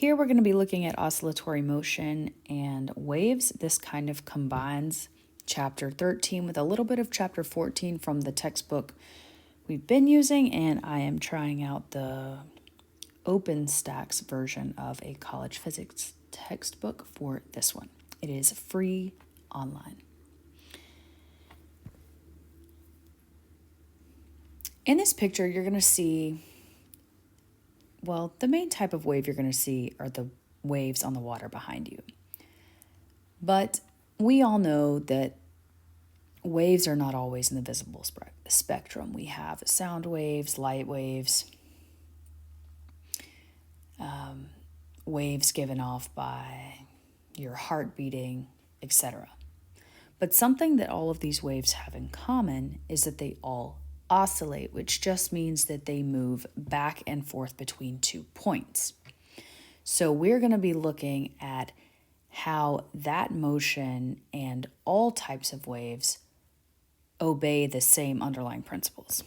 here we're going to be looking at oscillatory motion and waves. This kind of combines chapter 13 with a little bit of chapter 14 from the textbook we've been using, and I am trying out the OpenStax version of a college physics textbook for this one. It is free online. In this picture, you're going to see, well, the main type of wave you're going to see are the waves on the water behind you. But we all know that waves are not always in the visible spectrum. We have sound waves, light waves, waves given off by your heart beating, etc. But something that all of these waves have in common is that they all oscillate, which just means that they move back and forth between 2 points. So we're going to be looking at how that motion and all types of waves obey the same underlying principles.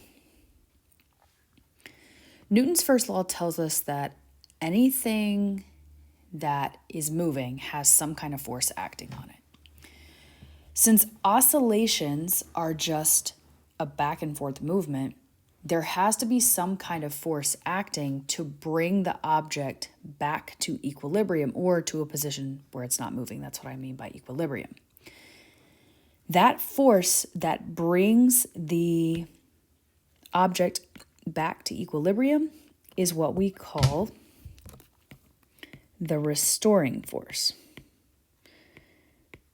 Newton's first law tells us that anything that is moving has some kind of force acting on it. Since oscillations are just a back and forth movement, there has to be some kind of force acting to bring the object back to equilibrium or to a position where it's not moving. That's what I mean by equilibrium. That force that brings the object back to equilibrium is what we call the restoring force.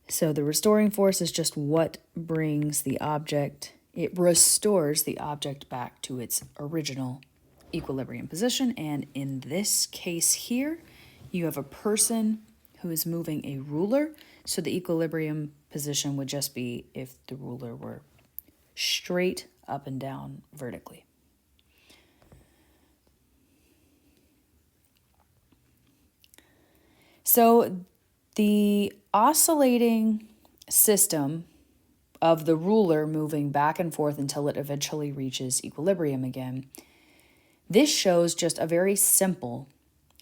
So the restoring force is just what brings the object, it restores the object back to its original equilibrium position. And in this case here, you have a person who is moving a ruler. So the equilibrium position would just be if the ruler were straight up and down vertically. So the oscillating system of the ruler moving back and forth until it eventually reaches equilibrium again, this shows just a very simple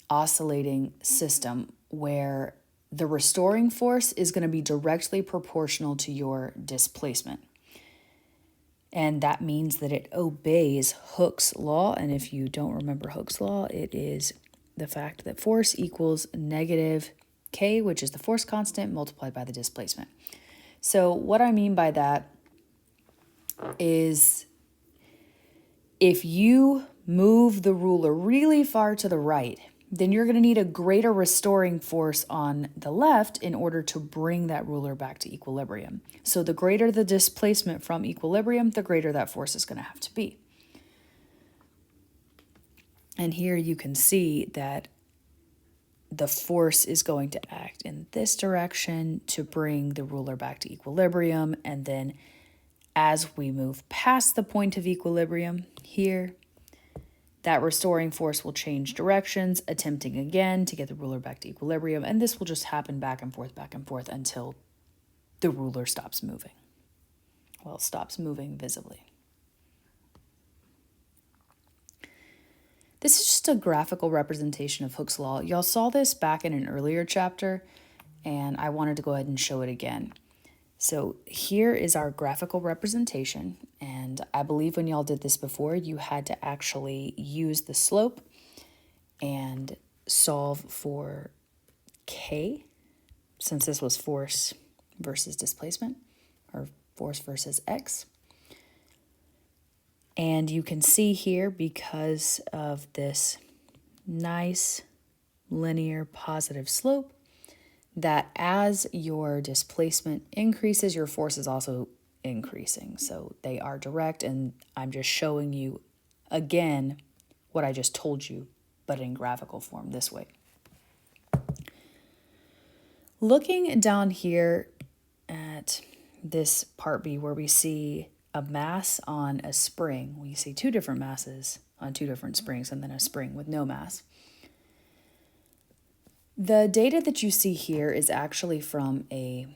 oscillating system where the restoring force is going to be directly proportional to your displacement. And that means that it obeys Hooke's law. And if you don't remember Hooke's law, it is the fact that force equals negative K, which is the force constant, multiplied by the displacement. So what I mean by that is if you move the ruler really far to the right, then you're going to need a greater restoring force on the left in order to bring that ruler back to equilibrium. So the greater the displacement from equilibrium, the greater that force is going to have to be. And here you can see that the force is going to act in this direction to bring the ruler back to equilibrium. And then as we move past the point of equilibrium here, that restoring force will change directions, attempting again to get the ruler back to equilibrium. And this will just happen back and forth until the ruler stops moving. Well, it stops moving visibly. This is just a graphical representation of Hooke's law. Y'all saw this back in an earlier chapter, and I wanted to go ahead and show it again. So here is our graphical representation, and I believe when y'all did this before, you had to actually use the slope and solve for K, since this was force versus displacement, or force versus X. And you can see here, because of this nice linear positive slope, that as your displacement increases, your force is also increasing. So they are direct, and I'm just showing you again what I just told you, but in graphical form this way. Looking down here at this part B where we see a mass on a spring, we see two different masses on two different springs and then a spring with no mass. The data that you see here is actually from a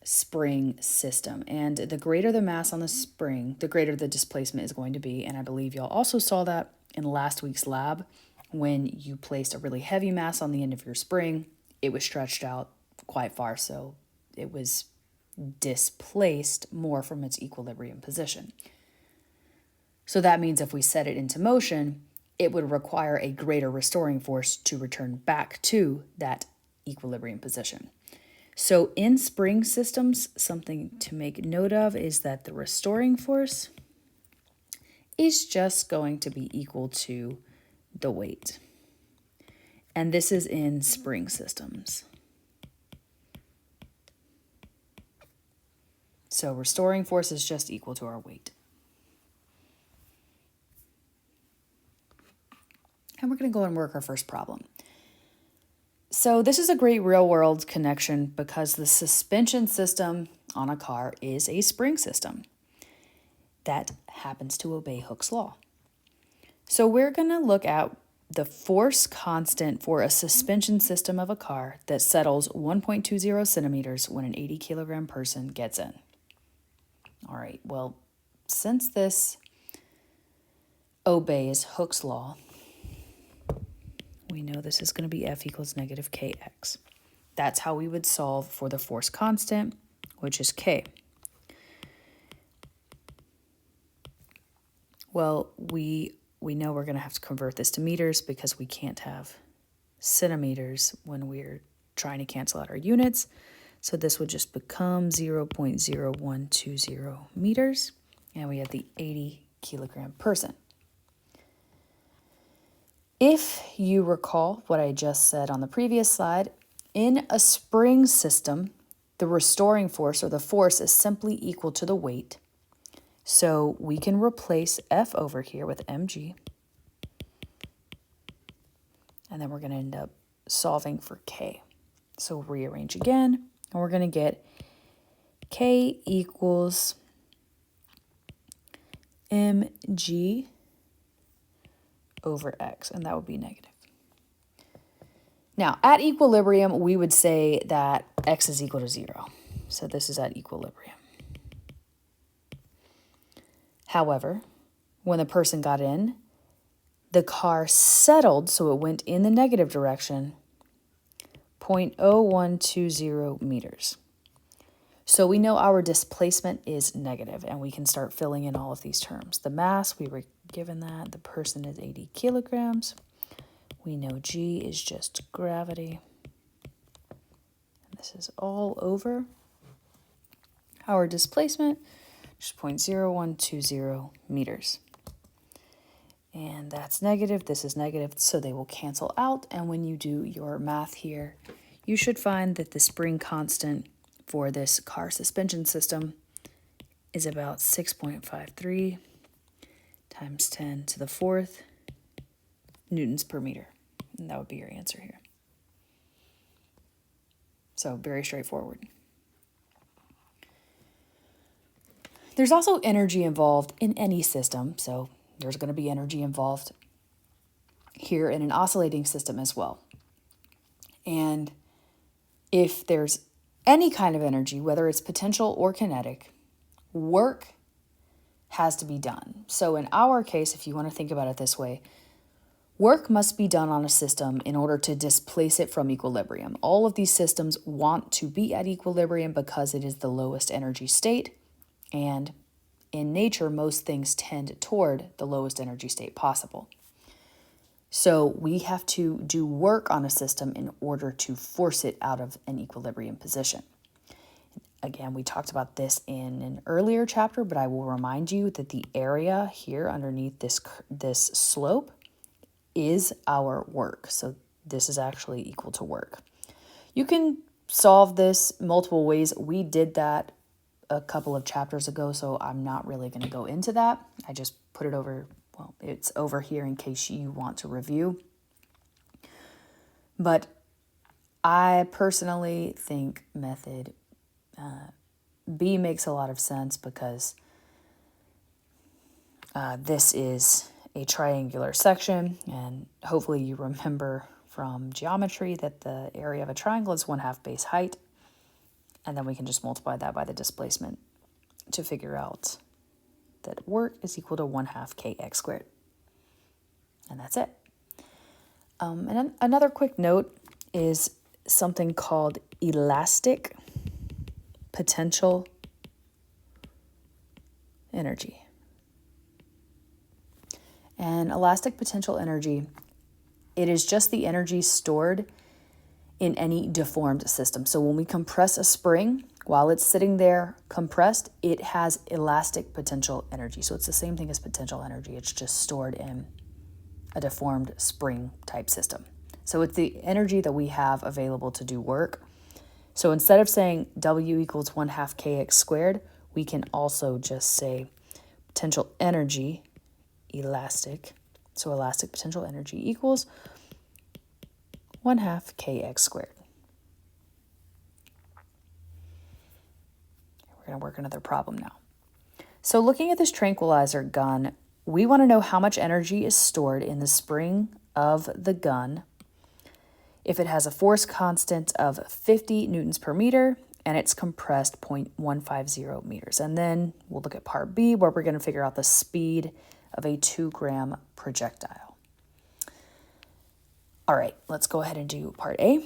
spring system, and the greater the mass on the spring, the greater the displacement is going to be. And I believe y'all also saw that in last week's lab when you placed a really heavy mass on the end of your spring, it was stretched out quite far, so it was displaced more from its equilibrium position. So that means if we set it into motion, it would require a greater restoring force to return back to that equilibrium position. So in spring systems, something to make note of is that the restoring force is just going to be equal to the weight. And this is in spring systems. So restoring force is just equal to our weight. And we're going to go and work our first problem. So this is a great real-world connection because the suspension system on a car is a spring system that happens to obey Hooke's law. So we're going to look at the force constant for a suspension system of a car that settles 1.20 centimeters when an 80 kilogram person gets in. All right, well, since this obeys Hooke's law, we know this is going to be F equals negative kx. That's how we would solve for the force constant, which is k. Well, we know we're going to have to convert this to meters because we can't have centimeters when we're trying to cancel out our units. So this would just become 0.0120 meters, and we have the 80 kilogram person. If you recall what I just said on the previous slide, in a spring system, the restoring force or the force is simply equal to the weight. So we can replace F over here with mg. And then we're going to end up solving for K. So rearrange again, and we're going to get K equals mg over x, and that would be negative. Now, at equilibrium, we would say that x is equal to 0. So this is at equilibrium. However, when the person got in, the car settled, so it went in the negative direction, 0.0120 meters. So we know our displacement is negative, and we can start filling in all of these terms. The mass, we were given that. The person is 80 kilograms. We know G is just gravity. And this is all over our displacement, which is 0.0120 meters. And that's negative, this is negative, so they will cancel out. And when you do your math here, you should find that the spring constant for this car suspension system is about 6.53 times 10 to the fourth newtons per meter. And that would be your answer here. So very straightforward. There's also energy involved in any system, so there's going to be energy involved here in an oscillating system as well. And if there's any kind of energy, whether it's potential or kinetic, work has to be done. So in our case, if you want to think about it this way, work must be done on a system in order to displace it from equilibrium. All of these systems want to be at equilibrium because it is the lowest energy state, and in nature, most things tend toward the lowest energy state possible. So we have to do work on a system in order to force it out of an equilibrium position. Again, we talked about this in an earlier chapter, but I will remind you that the area here underneath this slope is our work. So this is actually equal to work. You can solve this multiple ways. We did that a couple of chapters ago, so I'm not really going to go into that. I just put it over, well, it's over here in case you want to review. But I personally think method B makes a lot of sense because this is a triangular section, and hopefully you remember from geometry that the area of a triangle is 1/2 base height, and then we can just multiply that by the displacement to figure out that work is equal to 1/2 kx squared. And that's it. And another quick note is something called elastic potential energy. And elastic potential energy, it is just the energy stored in any deformed system. So when we compress a spring, while it's sitting there compressed, it has elastic potential energy. So it's the same thing as potential energy. It's just stored in a deformed spring type system. So it's the energy that we have available to do work. So instead of saying W equals 1/2 kx squared, we can also just say potential energy elastic. So elastic potential energy equals 1/2 kx squared. We're going to work another problem now. So looking at this tranquilizer gun, we want to know how much energy is stored in the spring of the gun if it has a force constant of 50 newtons per meter and it's compressed 0.150 meters. And then we'll look at part B, where we're going to figure out the speed of a 2-gram projectile. All right, let's go ahead and do part A.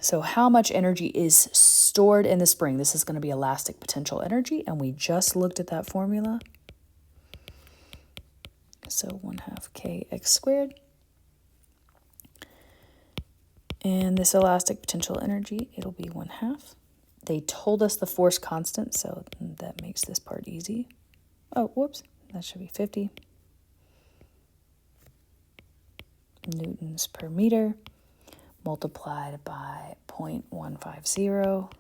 So how much energy is stored in the spring? This is going to be elastic potential energy, and we just looked at that formula. So 1/2 kx squared. And this elastic potential energy, it'll be 1/2. They told us the force constant, so that makes this part easy. Oh, whoops, that should be 50 newtons per meter multiplied by 0.150.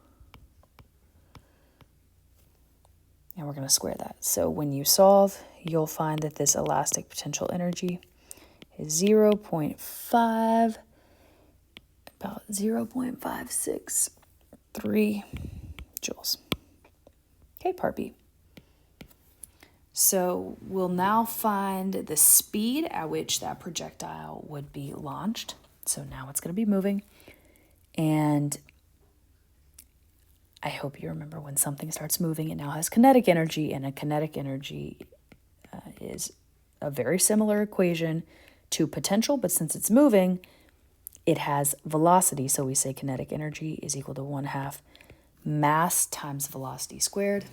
And we're going to square that. So when you solve, you'll find that this elastic potential energy is 0.5, about 0.563 joules. Okay, part B. So we'll now find the speed at which that projectile would be launched. So now it's going to be moving. And I hope you remember, when something starts moving, it now has kinetic energy, and a kinetic energy is a very similar equation to potential, but since it's moving, it has velocity. So we say kinetic energy is equal to 1/2 mass times velocity squared.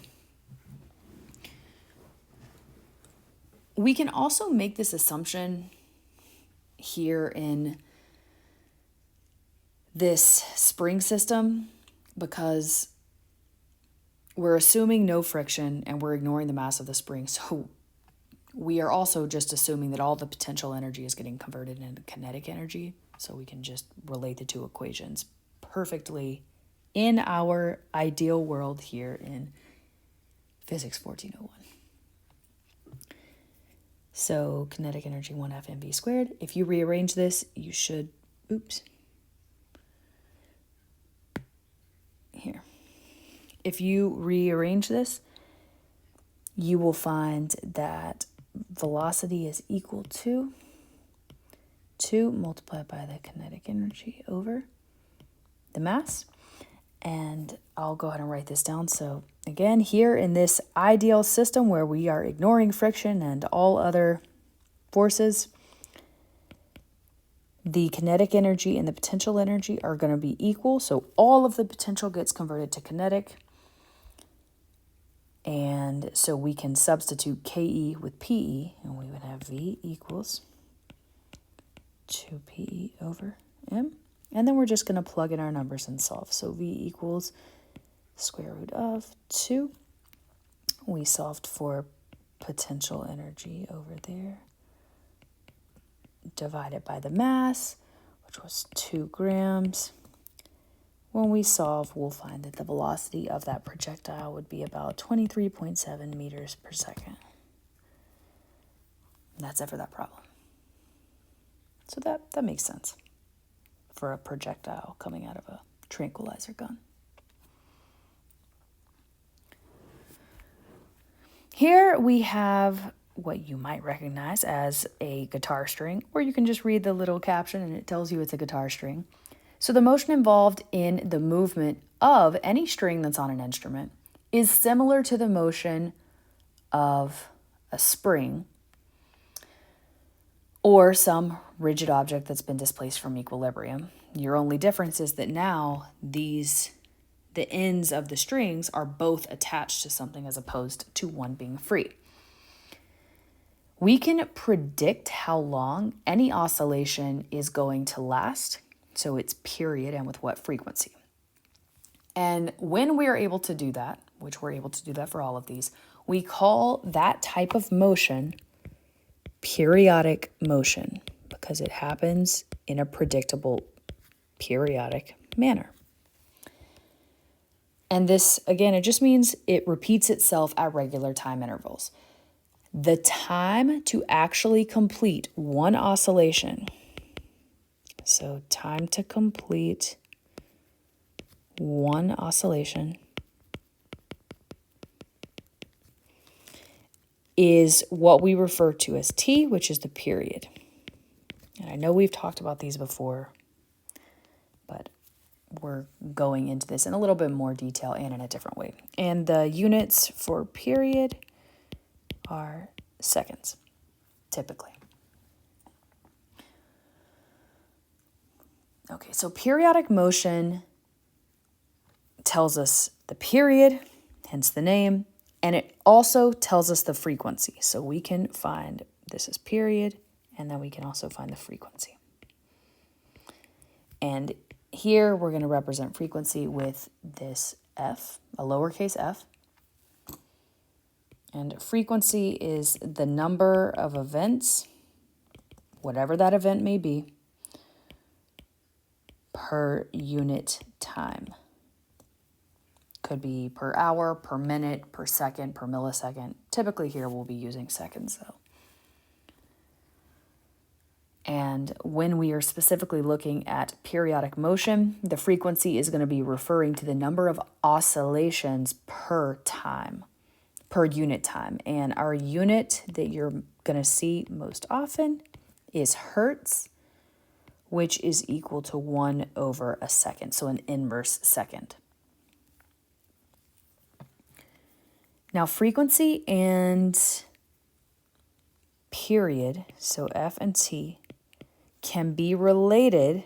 We can also make this assumption here in this spring system because we're assuming no friction and we're ignoring the mass of the spring. So we are also just assuming that all the potential energy is getting converted into kinetic energy. So we can just relate the two equations perfectly in our ideal world here in Physics 1401. So kinetic energy 1/2 mv squared. If you rearrange this, you should, here. If you rearrange this, you will find that velocity is equal to 2 multiplied by the kinetic energy over the mass. And I'll go ahead and write this down. So again, here in this ideal system where we are ignoring friction and all other forces, the kinetic energy and the potential energy are going to be equal. So all of the potential gets converted to kinetic. And so we can substitute KE with PE, and we would have V equals 2PE over M. And then we're just going to plug in our numbers and solve. So V equals square root of 2. We solved for potential energy over there, divided by the mass, which was 2 grams. When we solve, we'll find that the velocity of that projectile would be about 23.7 meters per second. And that's it for that problem. So that makes sense for a projectile coming out of a tranquilizer gun. Here we have what you might recognize as a guitar string, or you can just read the little caption and it tells you it's a guitar string. So the motion involved in the movement of any string that's on an instrument is similar to the motion of a spring or some rigid object that's been displaced from equilibrium. Your only difference is that now the ends of the strings are both attached to something as opposed to one being free. We can predict how long any oscillation is going to last, so its period and with what frequency. And when we are able to do that, which we're able to do that for all of these, we call that type of motion periodic motion because it happens in a predictable periodic manner. And this, again, it just means it repeats itself at regular time intervals. The time to actually complete one oscillation, so time to complete one oscillation, is what we refer to as T, which is the period. And I know we've talked about these before, but we're going into this in a little bit more detail and in a different way. And the units for period are seconds, typically. Okay, so periodic motion tells us the period, hence the name, and it also tells us the frequency. So we can find this is period, and then we can also find the frequency. And here we're going to represent frequency with this f, a lowercase f. And frequency is the number of events, whatever that event may be, per unit time. Could be per hour, per minute, per second, per millisecond. Typically here we'll be using seconds though. And when we are specifically looking at periodic motion, the frequency is going to be referring to the number of oscillations per time, per unit time. And our unit that you're going to see most often is hertz, which is equal to 1 over a second, so an inverse second. Now frequency and period, so F and T, can be related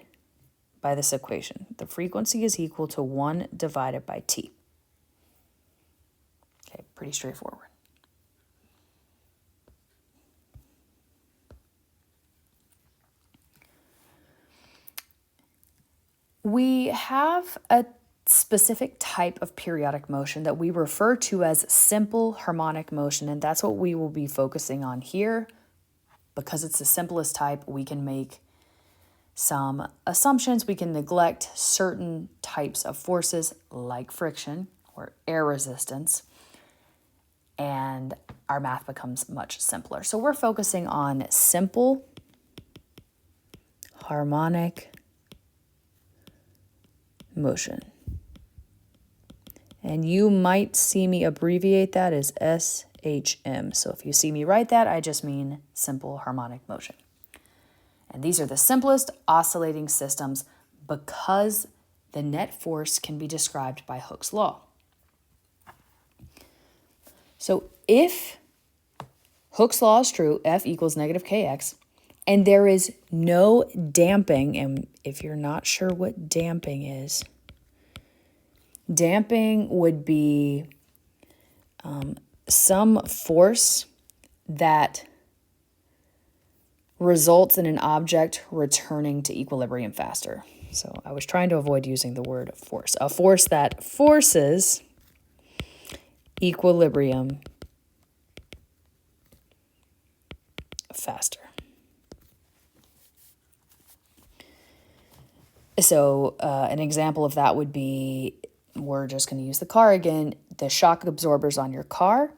by this equation. The frequency is equal to 1 divided by T. Okay, pretty straightforward. We have a specific type of periodic motion that we refer to as simple harmonic motion, and that's what we will be focusing on here. Because it's the simplest type, we can make some assumptions. We can neglect certain types of forces like friction or air resistance, and our math becomes much simpler. So we're focusing on simple harmonic motion. And you might see me abbreviate that as SHM. So if you see me write that, I just mean simple harmonic motion. And these are the simplest oscillating systems because the net force can be described by Hooke's law. So if Hooke's law is true, F equals negative kx, and there is no damping, and if you're not sure what damping is, damping would be some force that results in an object returning to equilibrium faster. So I was trying to avoid using the word force. A force that forces equilibrium faster. So an example of that would be, we're just going to use the car again, the shock absorbers on your car,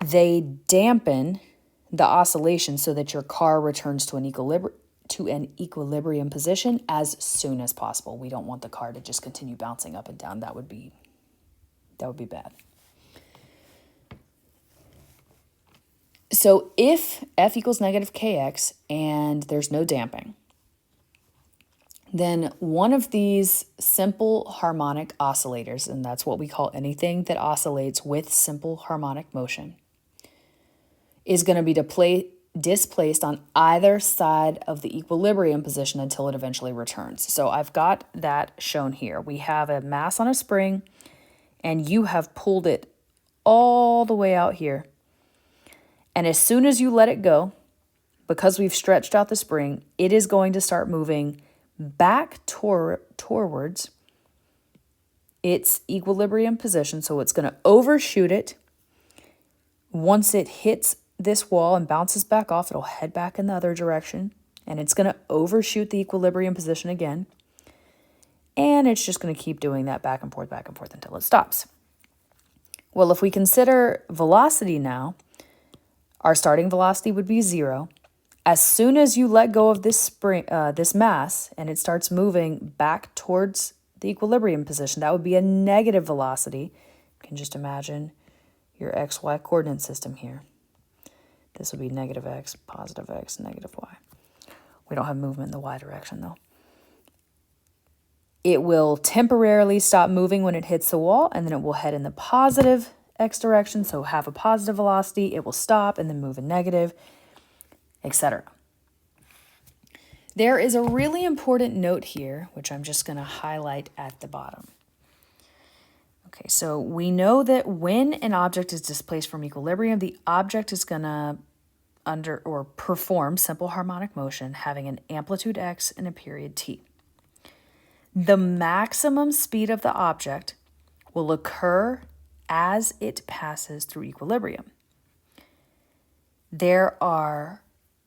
they dampen the oscillation so that your car returns to an equilibrium position as soon as possible. We don't want the car to just continue bouncing up and down. That would be bad. So if F equals negative kx and there's no damping, then one of these simple harmonic oscillators, and that's what we call anything that oscillates with simple harmonic motion, is going to be displaced on either side of the equilibrium position until it eventually returns. So I've got that shown here. We have a mass on a spring, and you have pulled it all the way out here. And as soon as you let it go, because we've stretched out the spring, it is going to start moving back towards its equilibrium position. So it's going to overshoot it. Once it hits this wall and bounces back off, it'll head back in the other direction, and it's going to overshoot the equilibrium position again. And it's just going to keep doing that back and forth until it stops. Well, if we consider velocity now, our starting velocity would be 0. As soon as you let go of this this mass and it starts moving back towards the equilibrium position, that would be a negative velocity. You can just imagine your xy coordinate system here. This would be negative x, negative y. We don't have movement in the y direction though. It will temporarily stop moving when it hits the wall, and then it will head in the positive x direction, so have a positive velocity. It will stop and then move in negative, etc. There is a really important note here, which I'm just going to highlight at the bottom. Okay, so we know that when an object is displaced from equilibrium, the object is going to perform simple harmonic motion having an amplitude x and a period t. The maximum speed of the object will occur as it passes through equilibrium. There are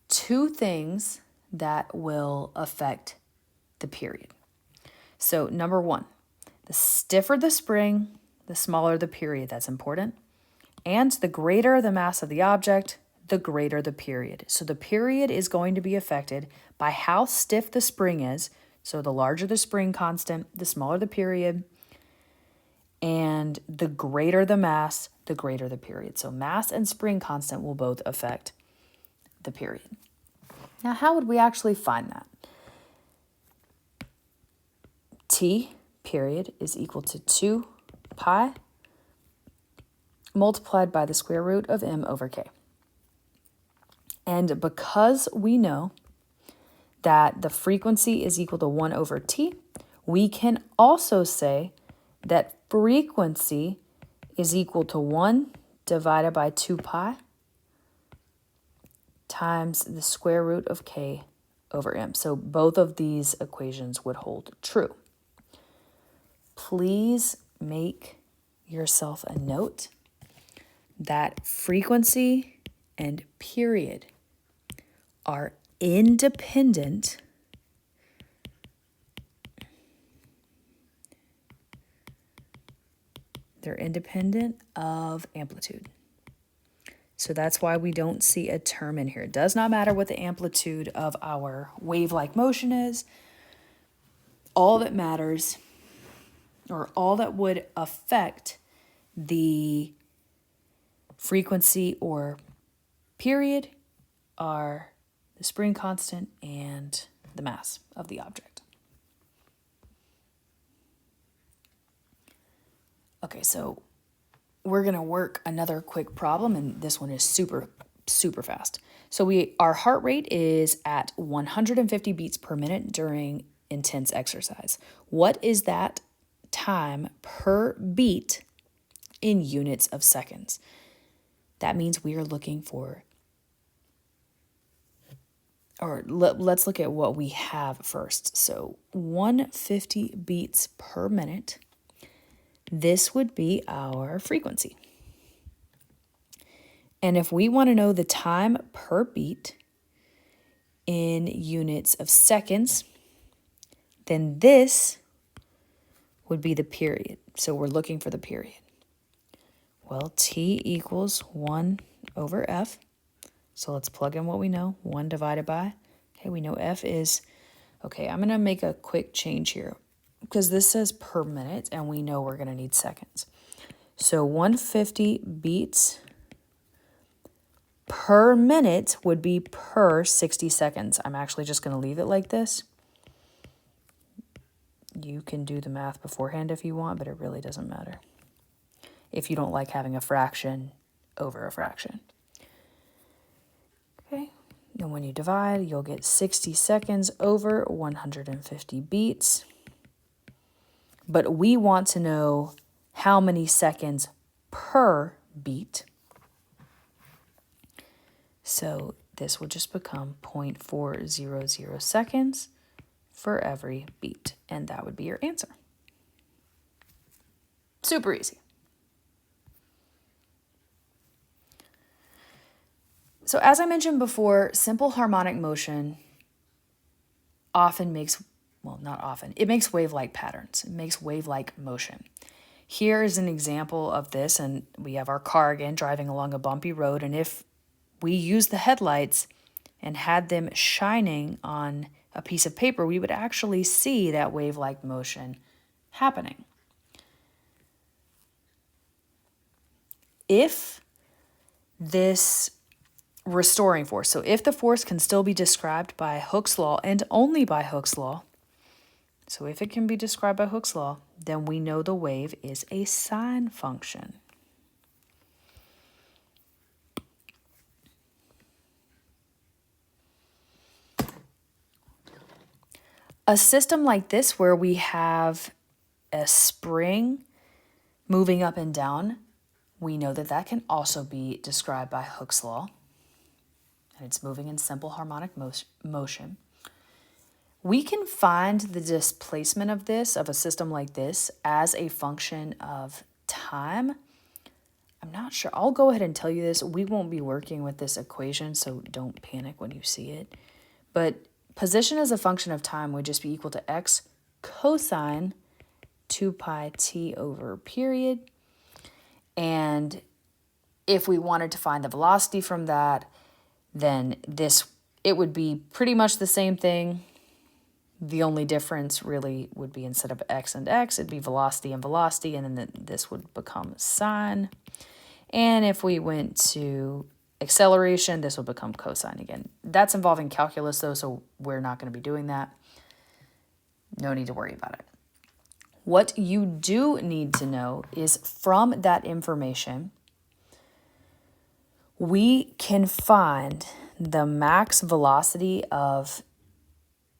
two things that will affect the period. So number one, the stiffer the spring, the smaller the period. That's important. And the greater the mass of the object, the greater the period. So the period is going to be affected by how stiff the spring is. So the larger the spring constant, the smaller the period. And the greater the mass, the greater the period. So mass and spring constant will both affect the period. Now, how would we actually find that? T period is equal to 2 pi multiplied by the square root of m over k. And because we know that the frequency is equal to 1 over t, we can also say that frequency is equal to 1 divided by 2 pi times the square root of k over m. So both of these equations would hold true. Please make yourself a note that frequency and period are independent of amplitude. So that's why we don't see a term in here. It does not matter what the amplitude of our wave-like motion is. All that matters, or all that would affect the frequency or period, are the spring constant and the mass of the object. Okay, so we're going to work another quick problem, and this one is super fast. So our heart rate is at 150 beats per minute during intense exercise. What is that time per beat in units of seconds? That means we are looking for, or let's look at what we have first. So 150 beats per minute. This would be our frequency. And if we want to know the time per beat in units of seconds, then this would be the period. So we're looking for the period. Well, T equals 1 over F. So let's plug in what we know. 1 divided by, okay, we know F is, okay, I'm going to make a quick change here, because this says per minute, and we know we're going to need seconds. So 150 beats per minute would be per 60 seconds. I'm actually just going to leave it like this. You can do the math beforehand if you want, but it really doesn't matter if you don't like having a fraction over a fraction. Okay, And when you divide, you'll get 60 seconds over 150 beats. But we want to know how many seconds per beat. So this will just become 0.400 seconds for every beat. And that would be your answer. Super easy. So as I mentioned before, simple harmonic motion often makes, well, not often, it makes wave-like patterns. It makes wave-like motion. Here is an example of this, and we have our car again driving along a bumpy road, and if we use the headlights and had them shining on a piece of paper, we would actually see that wave-like motion happening. If this restoring force, so if the force can still be described by Hooke's law and only by Hooke's law, so if it can be described by Hooke's law, then we know the wave is a sine function. A system like this where we have a spring moving up and down, we know that that can also be described by Hooke's law, and it's moving in simple harmonic motion. We can find the displacement of this, of a system like this, as a function of time. I'm not sure. I'll go ahead and tell you this. We won't be working with this equation, so don't panic when you see it. But position as a function of time would just be equal to x cosine 2 pi t over period. And if we wanted to find the velocity from that, then it would be pretty much the same thing. The only difference really would be instead of x and x, it'd be velocity and velocity, and then this would become sine. And if we went to acceleration, this will become cosine again. That's involving calculus though, so we're not going to be doing that. No need to worry about it. What you do need to know is from that information, we can find the max velocity of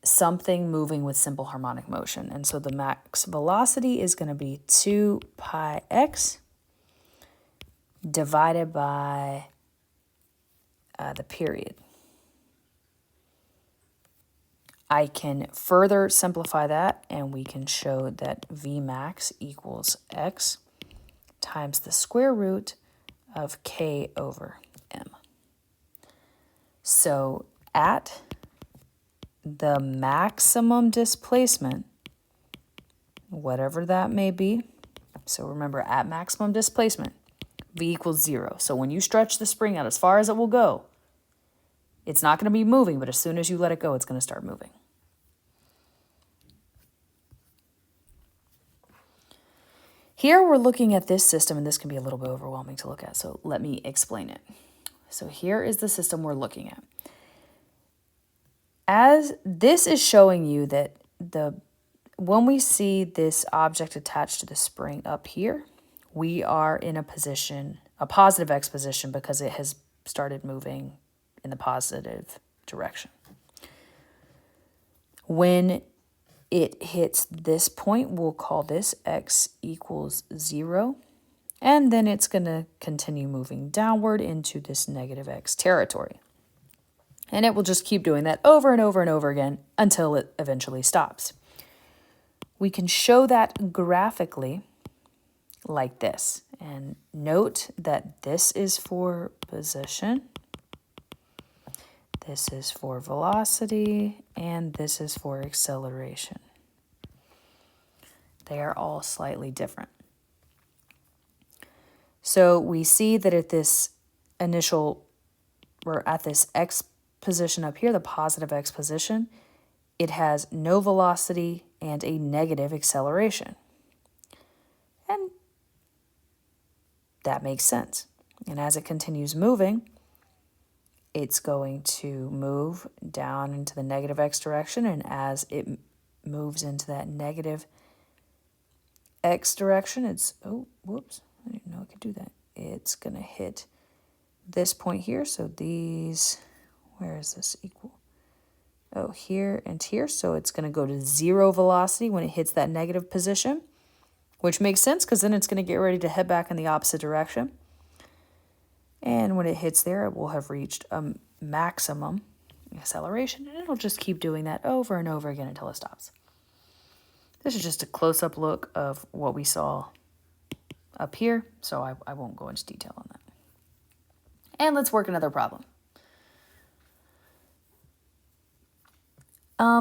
something moving with simple harmonic motion. And so the max velocity is going to be 2 pi x divided by the period. I can further simplify that, and we can show that V max equals x times the square root of k over m. So at the maximum displacement, whatever that may be, so remember at maximum displacement, V equals 0. So when you stretch the spring out as far as it will go, it's not going to be moving, but as soon as you let it go, it's going to start moving. Here we're looking at this system, and this can be a little bit overwhelming to look at, so let me explain it. So here is the system we're looking at. As this is showing you that when we see this object attached to the spring up here, we are in a position, a positive x position, because it has started moving in the positive direction. When it hits this point, we'll call this x equals 0, and then it's going to continue moving downward into this negative x territory. And it will just keep doing that over and over and over again until it eventually stops. We can show that graphically like this. And note that this is for position, this is for velocity, and this is for acceleration. They are all slightly different. So we see that at this initial, or at this x position up here, the positive x position, it has no velocity and a negative acceleration. And that makes sense. And as it continues moving, it's going to move down into the negative x direction, and as it moves into that negative x direction, it's, oh, whoops, I didn't know I could do that. It's going to hit this point here, so these Where is this equal? Oh, here and here. So it's going to go to 0 velocity when it hits that negative position, which makes sense because then it's going to get ready to head back in the opposite direction. And when it hits there, it will have reached a maximum acceleration, and it'll just keep doing that over and over again until it stops. This is just a close-up look of what we saw up here, so I won't go into detail on that. And let's work another problem.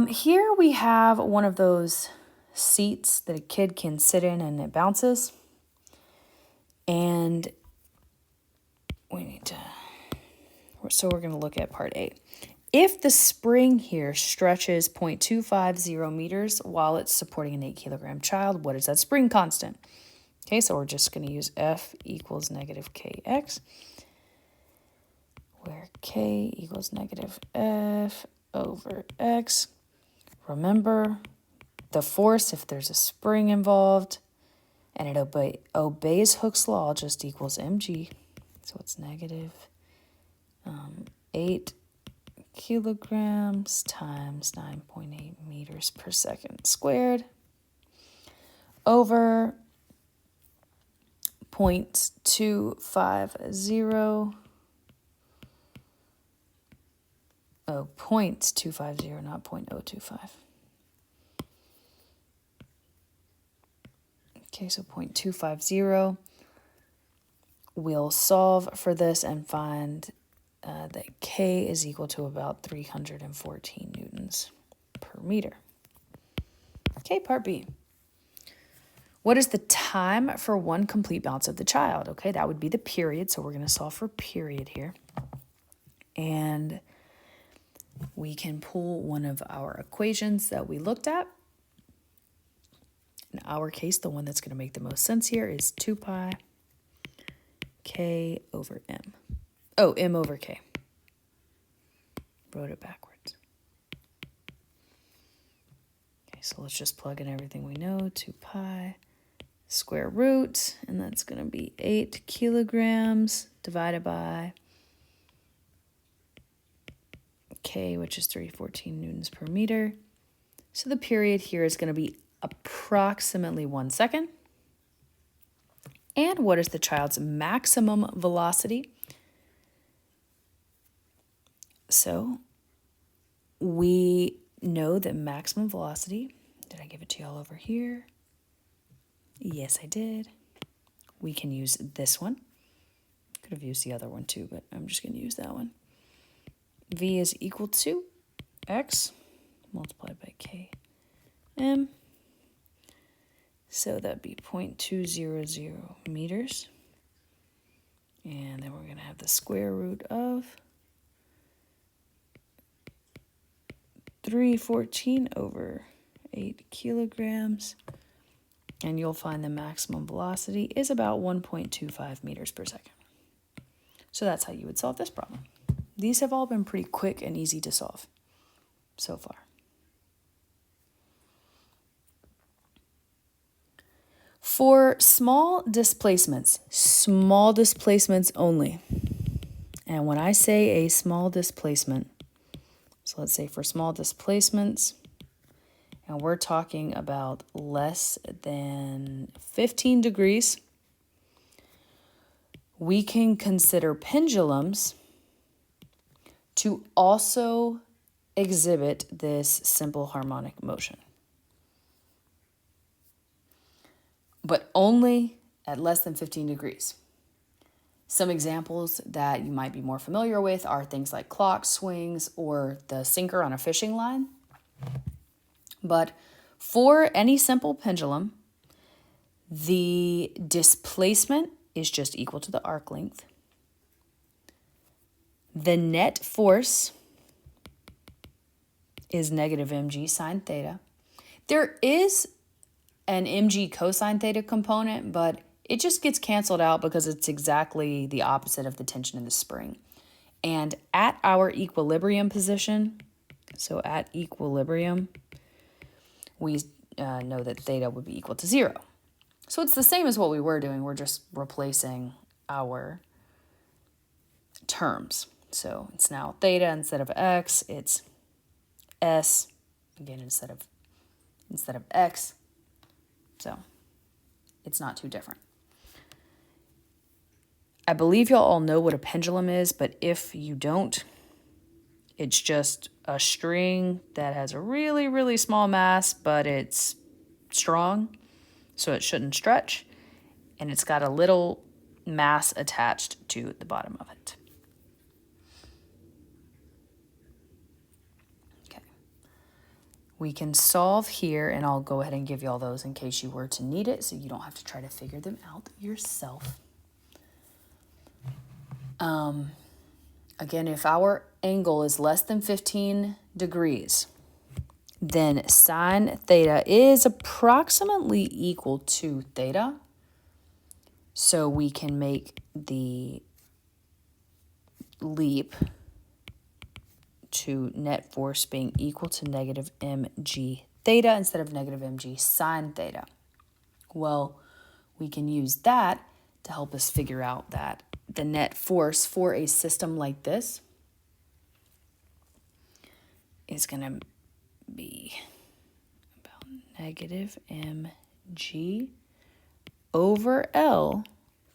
Here we have one of those seats that a kid can sit in and it bounces. And so we're going to look at part A. If the spring here stretches 0.250 meters while it's supporting an 8 kilogram child, what is that spring constant? Okay, so we're just going to use F equals negative kx, where k equals negative F over x. Remember, the force, if there's a spring involved and it obeys Hooke's law, just equals mg. So it's negative 8 kilograms times 9.8 meters per second squared over 0.250. Oh, 0.250, not 0.025. Okay, so 0.250. We'll solve for this and find that K is equal to about 314 newtons per meter. Okay, part B. What is the time for one complete bounce of the child? Okay, that would be the period, so we're going to solve for period here. And we can pull one of our equations that we looked at. In our case, the one that's going to make the most sense here is 2 pi k over m. Oh, m over k. Wrote it backwards. Okay, so let's just plug in everything we know. 2 pi square root, and that's going to be 8 kilograms divided by k, which is 314 newtons per meter. So the period here is going to be approximately 1 second. And what is the child's maximum velocity? So we know that maximum velocity, did I give it to y'all over here? Yes, I did. We can use this one. Could have used the other one too, but I'm just going to use that one. V is equal to x multiplied by k m. So that'd be 0.200 meters. And then we're going to have the square root of 314 over 8 kilograms. And you'll find the maximum velocity is about 1.25 meters per second. So that's how you would solve this problem. These have all been pretty quick and easy to solve so far. For small displacements only. And when I say a small displacement, so let's say for small displacements, and we're talking about less than 15 degrees, we can consider pendulums to also exhibit this simple harmonic motion, but only at less than 15 degrees. Some examples that you might be more familiar with are things like clock swings or the sinker on a fishing line. But for any simple pendulum, the displacement is just equal to the arc length. The net force is negative mg sine theta. There is an mg cosine theta component, but it just gets canceled out because it's exactly the opposite of the tension in the spring. And at our equilibrium position, so at equilibrium, we know that theta would be equal to 0. So it's the same as what we were doing. We're just replacing our terms. So it's now theta instead of x, it's s, again, instead of x. So it's not too different. I believe y'all all know what a pendulum is, but if you don't, it's just a string that has a really, really small mass, but it's strong, so it shouldn't stretch. And it's got a little mass attached to the bottom of it. Okay. We can solve here, and I'll go ahead and give you all those in case you were to need it, so you don't have to try to figure them out yourself. Again, if our angle is less than 15 degrees, then sine theta is approximately equal to theta. So we can make the leap to net force being equal to negative mg theta instead of negative mg sine theta. Well, we can use that to help us figure out that the net force for a system like this is going to be about negative mg over L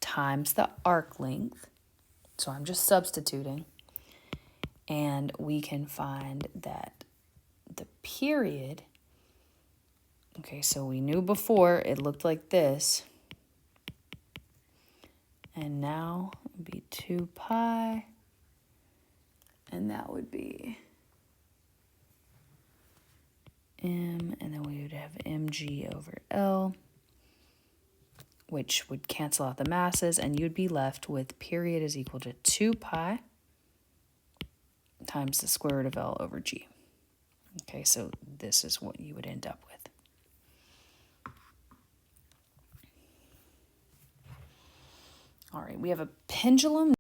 times the arc length. So I'm just substituting. And we can find that the period, okay, so we knew before it looked like this. And now it would be 2 pi. And that would be m, and then we would have mg over L, which would cancel out the masses, and you'd be left with period is equal to 2 pi times the square root of L over G. Okay, so this is what you would end up with. All right, we have a pendulum